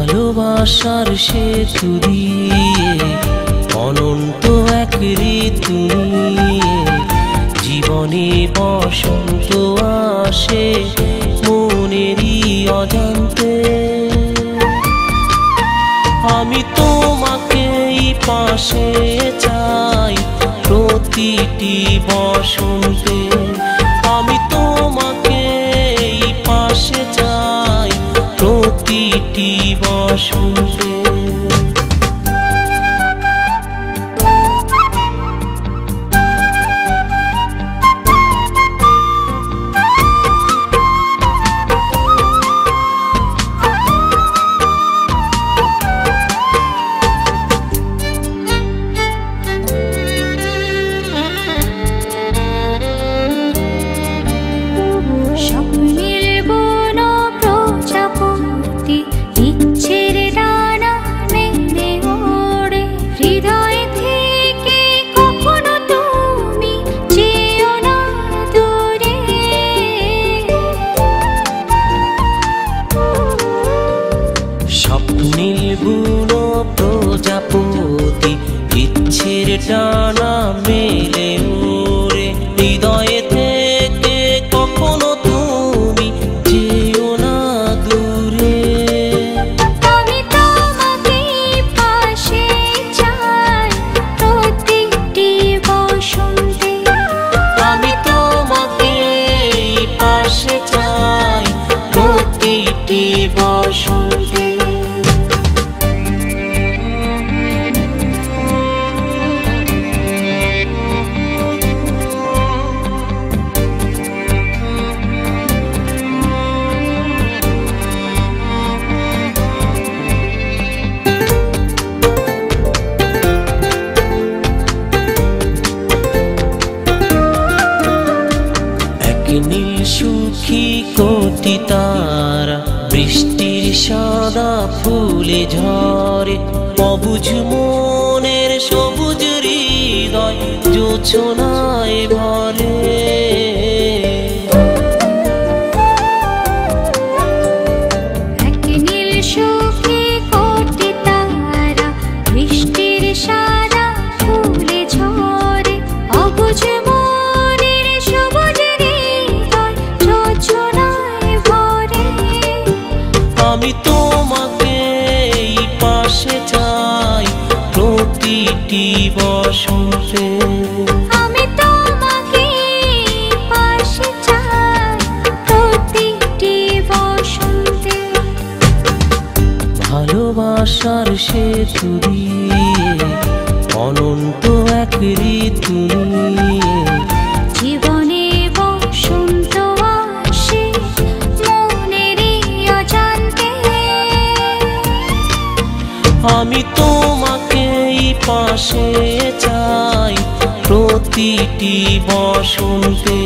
ভালোবাসার সেতু দিয়ে অনন্ত এক ঋতু নিয়ে জীবনে বসন্ত আসে মনেরই অজান্তে। আমি তোমাকেই পাশে চাই প্রতিটি বসন্তে, আমি তোমাকেই পাশে চাই প্রতিটি বসন্তে। স্বপ্নের বুনো প্রজাপতি ইচ্ছের ডানা মেলে ওরে, হৃদয়ে থেকে কখনো তুমি যেও না দূরে। আমি তোমাকে পাশে চাই প্রতিটি বসন্তে, আমি তোমাকে পাশে চাই প্রতিটি বসন্তে। নীল সুখী কোটি তারা বৃষ্টির সাদা ফুলে ঝরে, অবুঝ মনের সবুজ হৃদয় জোছনায় ভরে। নীল সুখী কোটি তারা বৃষ্টির সাদা ফুলে ঝরে, অবুঝ মনের সবুজ হৃদয় জোছনায় ভরে। আমি তোমাকেই পাশে চাই প্রতিটি বসন্তে, আমি তোমাকে পাশে চাই প্রতিটি বসন্তে। ভালোবাসার সেতু দিয়ে অনন্ত এক ঋতু নিয়ে জীবনে বসন্ত আসে মনেরই অজান্তে। আমি তোমাকেই পাশে চাই প্রতিটি বসন্তে।